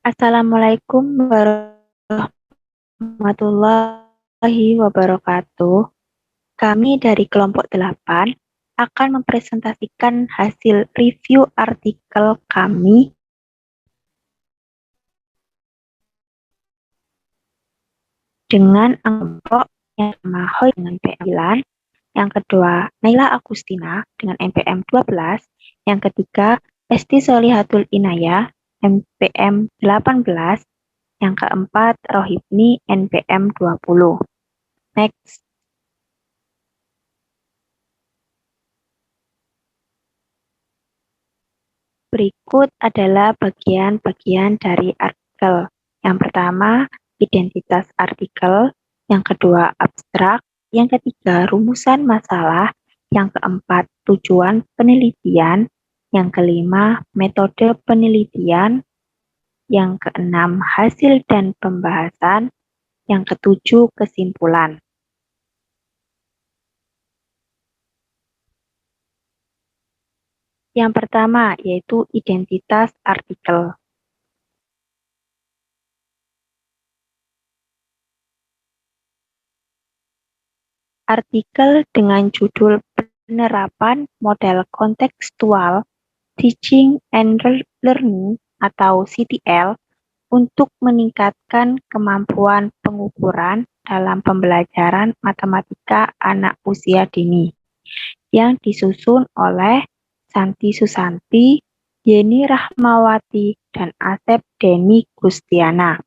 Assalamualaikum warahmatullahi wabarakatuh. Kami dari kelompok 8 akan mempresentasikan hasil review artikel kami dengan kelompok yang pertama Hoi dengan PM9, yang kedua Naila Agustina dengan NPM 12, yang ketiga Esti Solihatul Inayah NPM 18, yang keempat Rohibni NPM 20. Next. Berikut adalah bagian-bagian dari artikel. Yang pertama, identitas artikel. Yang kedua, abstrak. Yang ketiga, rumusan masalah. Yang keempat, tujuan penelitian. Yang kelima, metode penelitian. Yang keenam, hasil dan pembahasan. Yang ketujuh, kesimpulan. Yang pertama, yaitu identitas artikel. Artikel dengan judul Penerapan Model Kontekstual Teaching and Learning atau CTL untuk meningkatkan kemampuan pengukuran dalam pembelajaran matematika anak usia dini yang disusun oleh Santi Susanti, Yeni Rahmawati, dan Asep Deni Gustiana.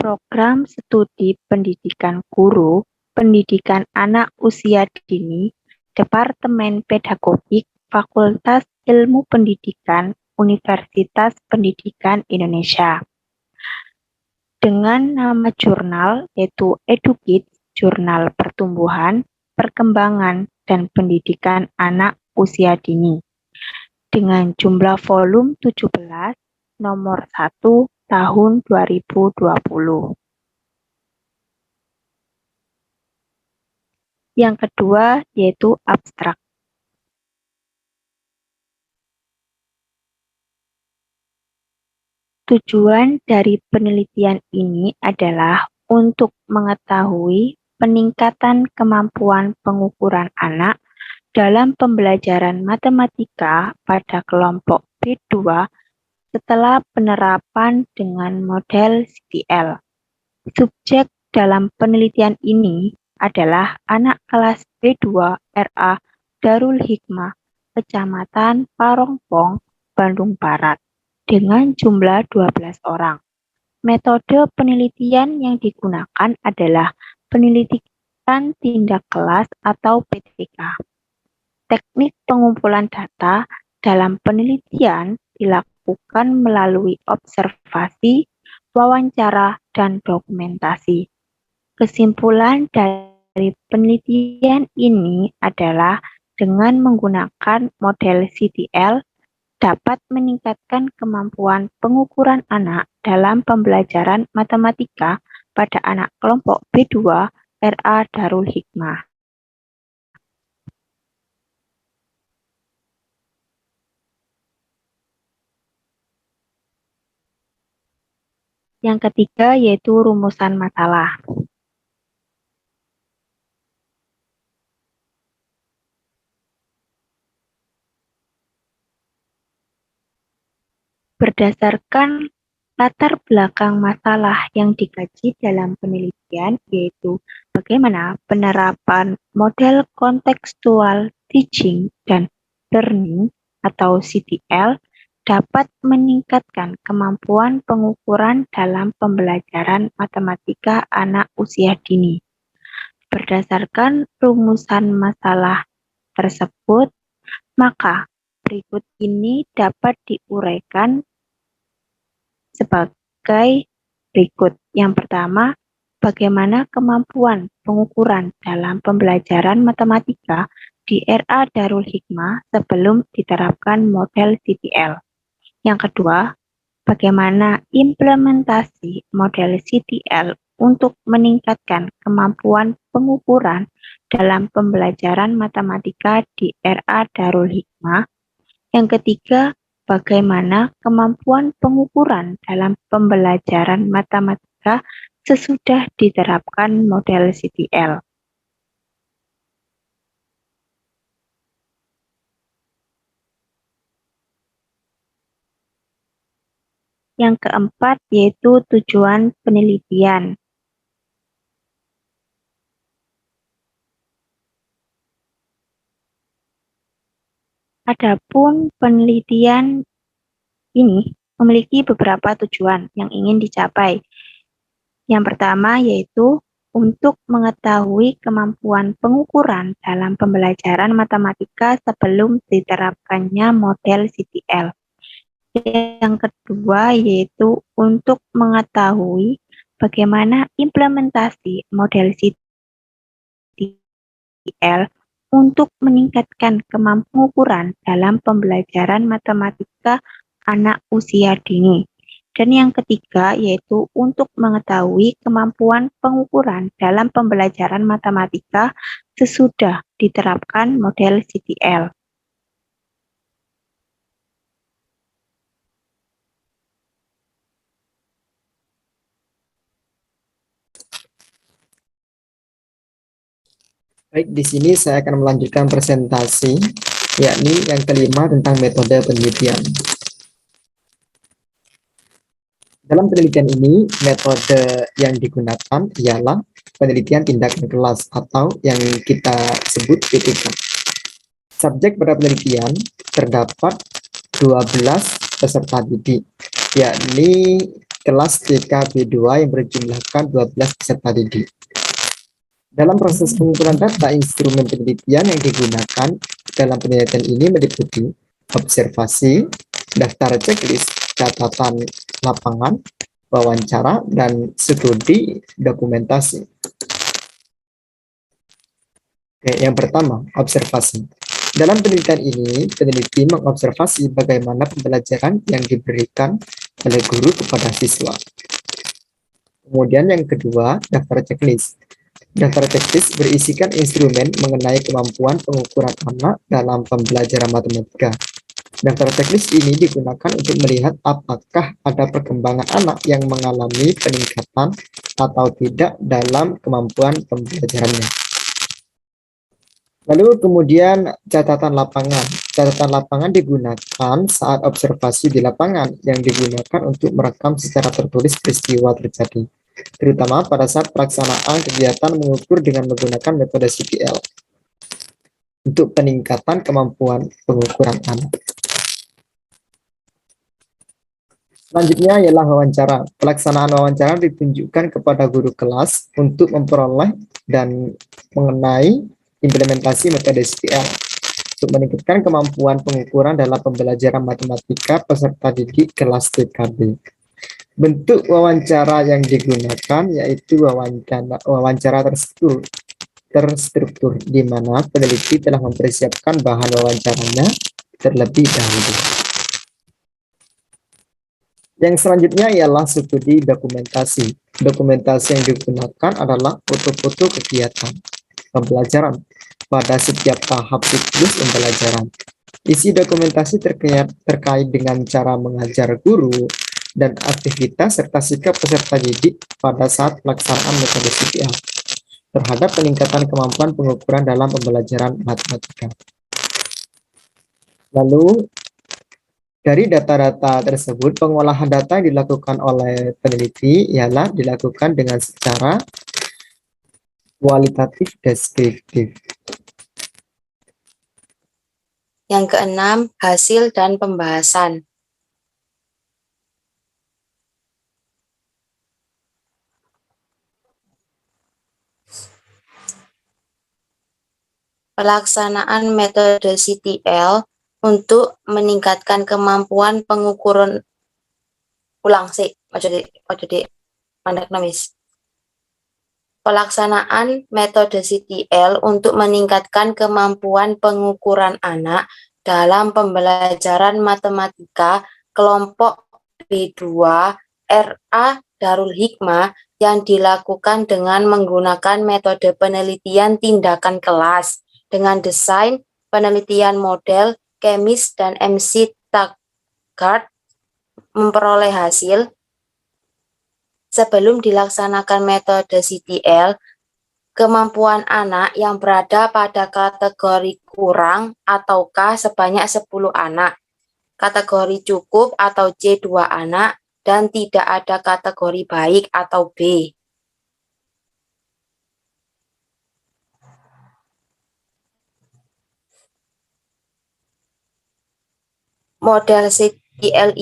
Program Studi Pendidikan Guru, Pendidikan Anak Usia Dini, Departemen Pedagogik, Fakultas Ilmu Pendidikan, Universitas Pendidikan Indonesia. Dengan nama jurnal yaitu EduKids, Jurnal Pertumbuhan, Perkembangan, dan Pendidikan Anak Usia Dini. Dengan jumlah volume 17, nomor 1, tahun 2020. Yang kedua yaitu abstrak. Tujuan dari penelitian ini adalah untuk mengetahui peningkatan kemampuan pengukuran anak dalam pembelajaran matematika pada kelompok B2 setelah penerapan dengan model CTL. Subjek dalam penelitian ini adalah anak kelas B2 RA Darul Hikmah, Kecamatan Parongpong, Bandung Barat, dengan jumlah 12 orang. Metode penelitian yang digunakan adalah penelitian tindak kelas atau PTK. Teknik pengumpulan data dalam penelitian dilakukan melalui observasi, wawancara, dan dokumentasi. Kesimpulan dari penelitian ini adalah dengan menggunakan model CTL dapat meningkatkan kemampuan pengukuran anak dalam pembelajaran matematika pada anak kelompok B2 RA Darul Hikmah. Yang ketiga yaitu rumusan masalah. Berdasarkan latar belakang masalah yang dikaji dalam penelitian, yaitu bagaimana penerapan model kontekstual teaching dan learning atau CTL dapat meningkatkan kemampuan pengukuran dalam pembelajaran matematika anak usia dini. Berdasarkan rumusan masalah tersebut, maka berikut ini dapat diuraikan sebagai berikut. Yang pertama, bagaimana kemampuan pengukuran dalam pembelajaran matematika di RA Darul Hikmah sebelum diterapkan model CTL. Yang kedua, bagaimana implementasi model CTL untuk meningkatkan kemampuan pengukuran dalam pembelajaran matematika di RA Darul Hikmah. Yang ketiga, bagaimana kemampuan pengukuran dalam pembelajaran matematika sesudah diterapkan model CTL. Yang keempat yaitu tujuan penelitian. Adapun penelitian ini memiliki beberapa tujuan yang ingin dicapai. Yang pertama yaitu untuk mengetahui kemampuan pengukuran dalam pembelajaran matematika sebelum diterapkannya model CTL. Yang kedua yaitu untuk mengetahui bagaimana implementasi model CTL untuk meningkatkan kemampuan pengukuran dalam pembelajaran matematika anak usia dini. Dan yang ketiga yaitu untuk mengetahui kemampuan pengukuran dalam pembelajaran matematika sesudah diterapkan model CTL. Baik, di sini saya akan melanjutkan presentasi, yakni yang kelima tentang metode penelitian. Dalam penelitian ini, metode yang digunakan ialah penelitian tindakan kelas atau yang kita sebut PTK. Subjek pada penelitian terdapat 12 peserta didik, yakni kelas TK B2 yang berjumlahkan 12 peserta didik. Dalam proses pengumpulan data, instrumen penelitian yang digunakan dalam penelitian ini meliputi observasi, daftar checklist, catatan lapangan, wawancara, dan studi dokumentasi. Oke, yang pertama, observasi. Dalam penelitian ini, peneliti mengobservasi bagaimana pembelajaran yang diberikan oleh guru kepada siswa. Kemudian yang kedua, daftar checklist. Daftar checklist berisikan instrumen mengenai kemampuan pengukuran anak dalam pembelajaran matematika. Daftar checklist ini digunakan untuk melihat apakah ada perkembangan anak yang mengalami peningkatan atau tidak dalam kemampuan pembelajarannya. Lalu kemudian catatan lapangan. Catatan lapangan digunakan saat observasi di lapangan yang digunakan untuk merekam secara tertulis peristiwa terjadi, terutama pada saat pelaksanaan kegiatan mengukur dengan menggunakan metode CTL untuk peningkatan kemampuan pengukuran anak. Selanjutnya ialah wawancara. Pelaksanaan wawancara ditunjukkan kepada guru kelas untuk memperoleh dan mengenai implementasi metode CTL untuk meningkatkan kemampuan pengukuran dalam pembelajaran matematika peserta didik kelas TKB. Bentuk wawancara yang digunakan yaitu wawancara terstruktur, di mana peneliti telah mempersiapkan bahan wawancaranya terlebih dahulu. Yang selanjutnya ialah studi dokumentasi. Dokumentasi yang digunakan adalah foto-foto kegiatan pembelajaran pada setiap tahap siklus pembelajaran. Isi dokumentasi terkait dengan cara mengajar guru dan aktivitas serta sikap peserta didik pada saat pelaksanaan metode CTL terhadap peningkatan kemampuan pengukuran dalam pembelajaran matematika. Lalu, dari data-data tersebut, pengolahan data yang dilakukan oleh peneliti ialah dilakukan dengan secara kualitatif deskriptif. Yang keenam, hasil dan pembahasan. Pelaksanaan metode CTL untuk meningkatkan kemampuan pengukuran Pelaksanaan metode CTL untuk meningkatkan kemampuan pengukuran anak dalam pembelajaran matematika kelompok B2 RA Darul Hikmah yang dilakukan dengan menggunakan metode penelitian tindakan kelas dengan desain penelitian model, kemis, dan MC Gard memperoleh hasil sebelum dilaksanakan metode CTL, kemampuan anak yang berada pada kategori kurang atau K sebanyak 10 anak, kategori cukup atau C 2 anak, dan tidak ada kategori baik atau B. Model CTL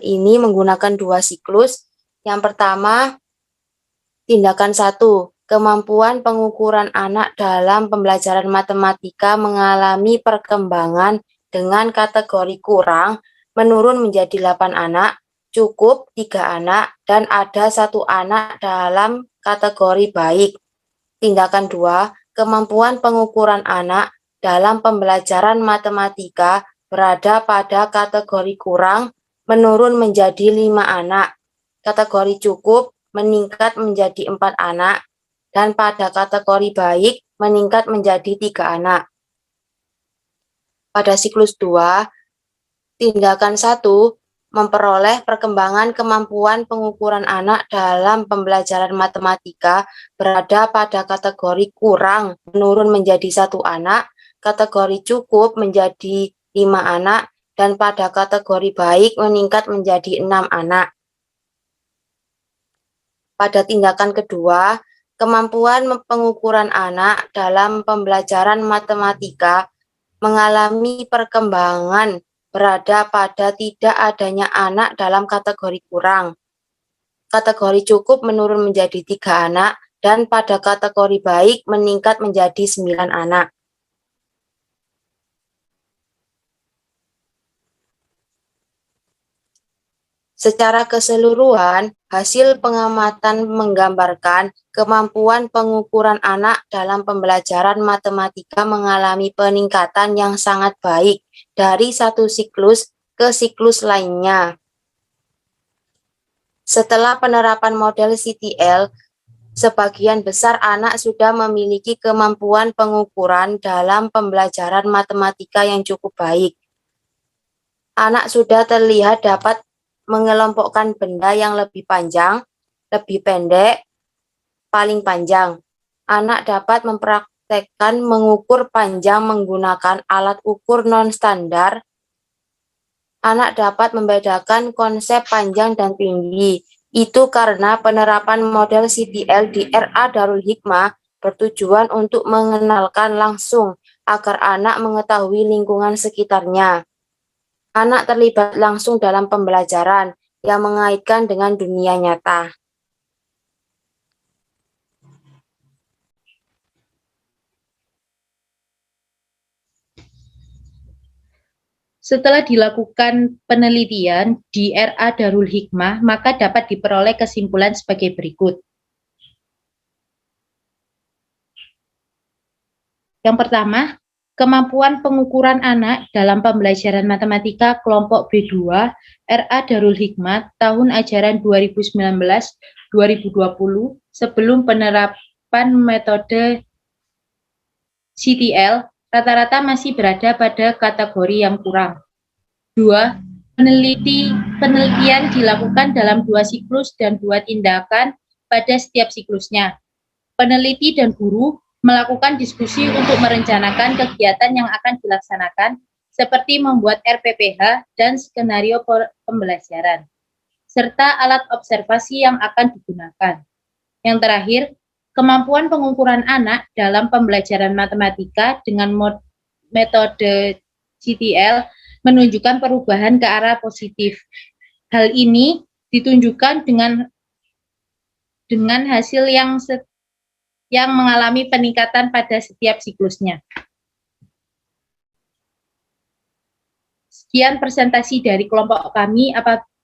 ini menggunakan 2 siklus. Yang pertama, tindakan 1. Kemampuan pengukuran anak dalam pembelajaran matematika mengalami perkembangan dengan kategori kurang, menurun menjadi 8 anak, cukup 3 anak, dan ada 1 anak dalam kategori baik. Tindakan 2. Kemampuan pengukuran anak dalam pembelajaran matematika berada pada kategori kurang, menurun menjadi 5 anak, kategori cukup meningkat menjadi 4 anak, dan pada kategori baik meningkat menjadi 3 anak. Pada siklus 2, tindakan 1 memperoleh perkembangan kemampuan pengukuran anak dalam pembelajaran matematika berada pada kategori kurang, menurun menjadi 1 anak, kategori cukup menjadi 5 anak, dan pada kategori baik meningkat menjadi 6 anak. Pada tindakan kedua, kemampuan pengukuran anak dalam pembelajaran matematika mengalami perkembangan berada pada tidak adanya anak dalam kategori kurang. Kategori cukup menurun menjadi 3 anak, dan pada kategori baik meningkat menjadi 9 anak. Secara keseluruhan, hasil pengamatan menggambarkan kemampuan pengukuran anak dalam pembelajaran matematika mengalami peningkatan yang sangat baik dari satu siklus ke siklus lainnya. Setelah penerapan model CTL, sebagian besar anak sudah memiliki kemampuan pengukuran dalam pembelajaran matematika yang cukup baik. Anak sudah terlihat dapat mengelompokkan benda yang lebih panjang, lebih pendek, paling panjang. Anak dapat mempraktekkan mengukur panjang menggunakan alat ukur non-standar. Anak dapat membedakan konsep panjang dan tinggi. Itu karena penerapan model CTL di RA Darul Hikmah bertujuan untuk mengenalkan langsung agar anak mengetahui lingkungan sekitarnya. Anak terlibat langsung dalam pembelajaran yang mengaitkan dengan dunia nyata. Setelah dilakukan penelitian di RA Darul Hikmah, maka dapat diperoleh kesimpulan sebagai berikut. Yang pertama, kemampuan pengukuran anak dalam pembelajaran matematika kelompok B2 RA Darul Hikmah tahun ajaran 2019-2020 sebelum penerapan metode CTL rata-rata masih berada pada kategori yang kurang. 2. Penelitian dilakukan dalam 2 siklus dan 2 tindakan pada setiap siklusnya. Peneliti dan guru melakukan diskusi untuk merencanakan kegiatan yang akan dilaksanakan, seperti membuat RPPH dan skenario pembelajaran, serta alat observasi yang akan digunakan. Yang terakhir, kemampuan pengukuran anak dalam pembelajaran matematika dengan metode CTL menunjukkan perubahan ke arah positif. Hal ini ditunjukkan dengan hasil yang mengalami peningkatan pada setiap siklusnya. Sekian presentasi dari kelompok kami.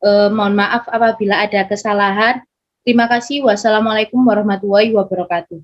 Mohon maaf apabila ada kesalahan. Terima kasih. Wassalamualaikum warahmatullahi wabarakatuh.